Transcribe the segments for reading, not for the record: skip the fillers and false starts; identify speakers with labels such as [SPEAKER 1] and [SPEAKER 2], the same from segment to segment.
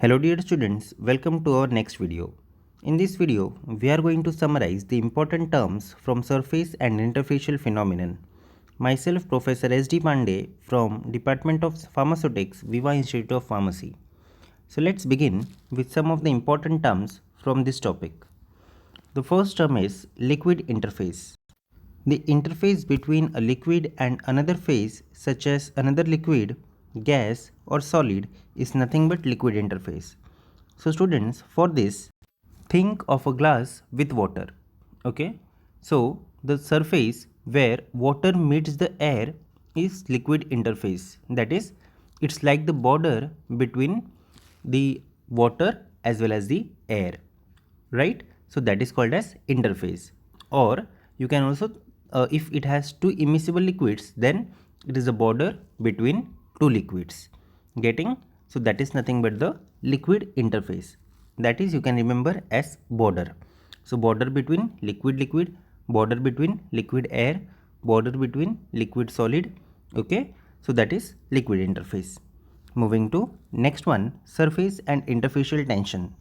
[SPEAKER 1] Hello dear students, welcome to our next video. In this video, we are going to summarize the important terms from surface and interfacial phenomenon. Myself Professor S.D. Pandey from Department of Pharmaceutics, Viva Institute of Pharmacy. So let's begin with some of the important terms from this topic. The first term is liquid interface. The interface between a liquid and another phase, such as another liquid, gas or solid, is nothing but liquid interface. So students, for this, think of a glass with water. Okay, so the surface where water meets the air is liquid interface. That is, it's like the border between the water as well as the air, right? So that is called as interface. Or you can also, if it has two immiscible liquids, then it is a border between two liquids. Getting? So that is nothing but the liquid interface. That is, you can remember as border. So border between liquid liquid, border between liquid air, border between liquid solid. Okay, so that is liquid interface. Moving to next one, surface and interfacial tension.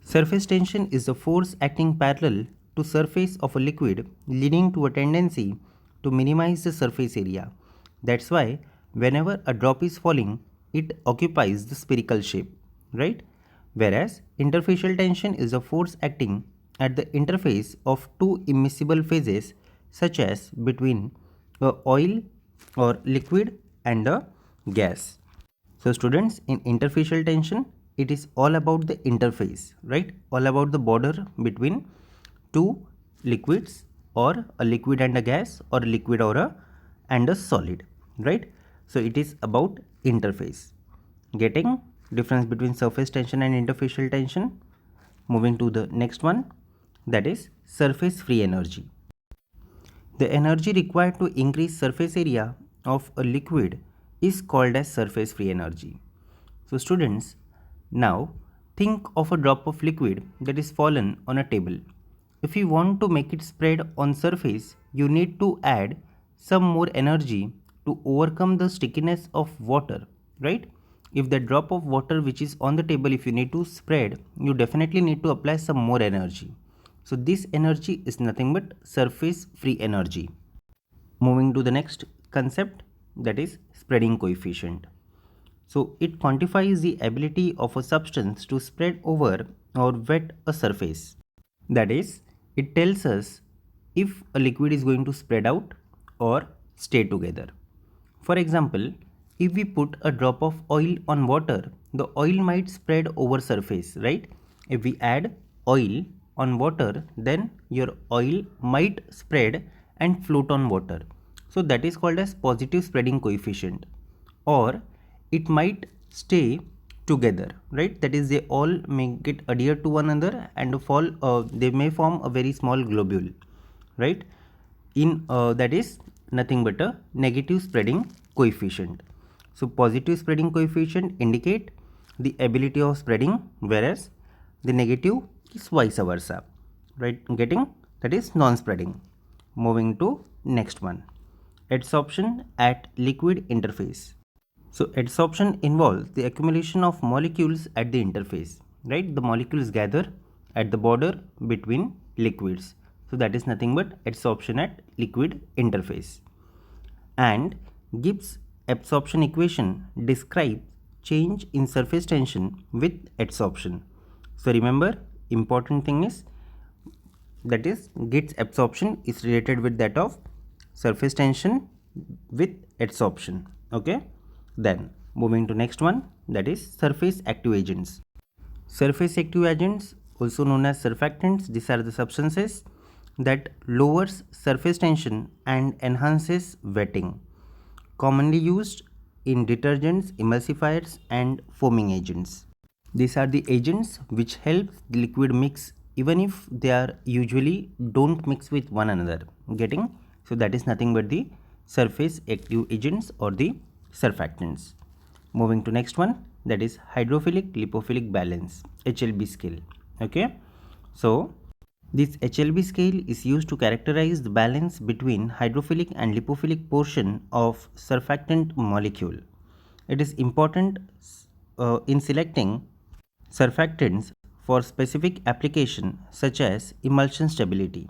[SPEAKER 1] Surface tension is the force acting parallel to surface of a liquid, leading to a tendency to minimize the surface area. That's why whenever a drop is falling, it occupies the spherical shape, right? Whereas interfacial tension is a force acting at the interface of two immiscible phases, such as between a oil or liquid and a gas. So students, in interfacial tension, it is all about the interface, right? All about the border between two liquids, or a liquid and a gas, or a liquid or a and a solid, right? So it is about interface. Getting difference between surface tension and interfacial tension. Moving to the next one, that is surface free energy. The energy required to increase surface area of a liquid is called as surface free energy. So students, now think of a drop of liquid that is fallen on a table. If you want to make it spread on surface, you need to add some more energy to overcome the stickiness of water, right? If the drop of water which is on the table, if you need to spread, you definitely need to apply some more energy. So this energy is nothing but surface free energy. Moving to the next concept, that is spreading coefficient. So it quantifies the ability of a substance to spread over or wet a surface. That is, it tells us if a liquid is going to spread out or stay together. For example, if we put a drop of oil on water, the oil might spread over surface, right? If we add oil on water, then your oil might spread and float on water. So that is called as positive spreading coefficient. Or it might stay together, right? That is, they all may get adhered to one another and fall, they may form a very small globule, right? In that is nothing but a negative spreading coefficient. So positive spreading coefficient indicate the ability of spreading, whereas the negative is vice versa, right? Getting? That is non-spreading. Moving to next one, adsorption at liquid interface. So adsorption involves the accumulation of molecules at the interface, right? The molecules gather at the border between liquids. So that is nothing but adsorption at liquid interface. And Gibbs absorption equation describes change in surface tension with adsorption. So remember, important thing is, that is, Gibbs absorption is related with that of surface tension with adsorption. Okay, then moving to next one, that is surface active agents. Surface active agents, also known as surfactants, these are the substances that lowers surface tension and enhances wetting, commonly used in detergents, emulsifiers and foaming agents. These are the agents which help the liquid mix even if they are usually don't mix with one another. Getting? So that is nothing but the surface active agents or the surfactants. Moving to next one, that is hydrophilic lipophilic balance, HLB scale. Okay, so this HLB scale is used to characterize the balance between hydrophilic and lipophilic portion of surfactant molecule. It is important in selecting surfactants for specific application such as emulsion stability.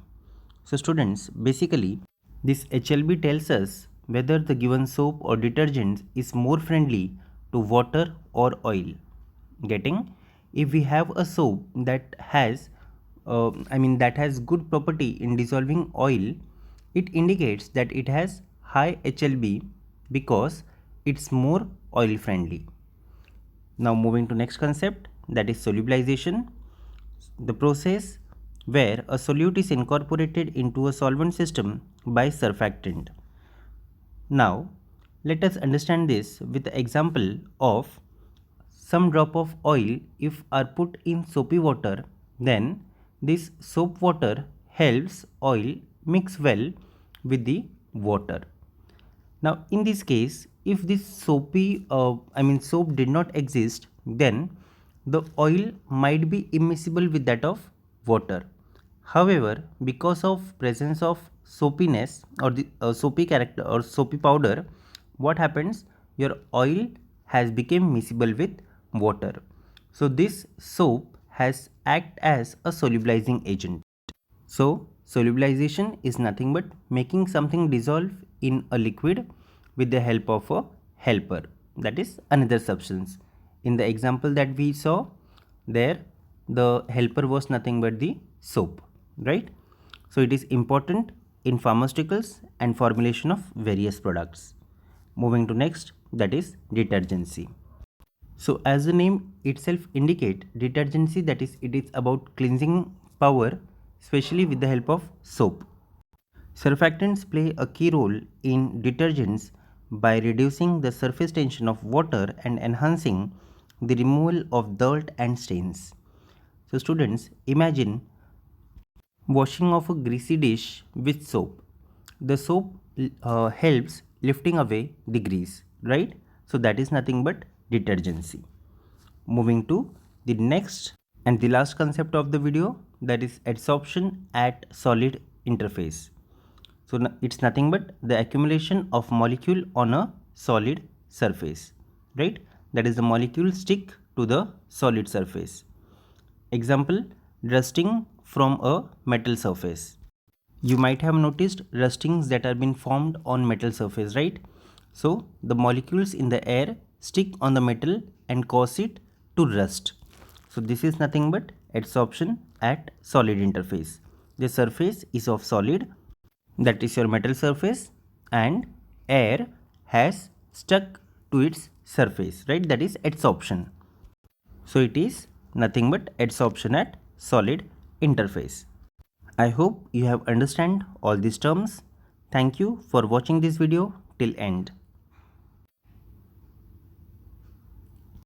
[SPEAKER 1] So students, basically this HLB tells us whether the given soap or detergent is more friendly to water or oil. Getting? If we have a soap that has that has good property in dissolving oil, it indicates that it has high HLB because it's more oil friendly. Now moving to next concept, that is solubilization, the process where a solute is incorporated into a solvent system by surfactant. Now let us understand this with the example of some drop of oil if are put in soapy water, then this soap water helps oil mix well with the water. Now in this case, if this soap did not exist, then the oil might be immiscible with that of water. However, because of presence of soapiness or the soapy character or soapy powder, what happens? Your oil has become miscible with water. So this soap has act as a solubilizing agent. So solubilization is nothing but making something dissolve in a liquid with the help of a helper, that is another substance. In the example that we saw there, the helper was nothing but the soap, right? So it is important in pharmaceuticals and formulation of various products. Moving to next, that is detergency. So as the name itself indicate, detergency, that is it is about cleansing power, especially with the help of soap. Surfactants play a key role in detergents by reducing the surface tension of water and enhancing the removal of dirt and stains. So students, imagine washing of a greasy dish with soap. The soap helps lifting away the grease, right? So that is nothing but detergency. Moving to the next and the last concept of the video, that is adsorption at solid interface. So it's nothing but the accumulation of molecule on a solid surface, right? That is the molecule stick to the solid surface. Example, rusting from a metal surface. You might have noticed rustings that have been formed on metal surface, right? So the molecules in the air stick on the metal and cause it to rust. So this is nothing but adsorption at solid interface. The surface is of solid, that is your metal surface, and air has stuck to its surface, right? That is adsorption. So it is nothing but adsorption at solid interface. I hope you have understand all these terms. Thank you for watching this video till end.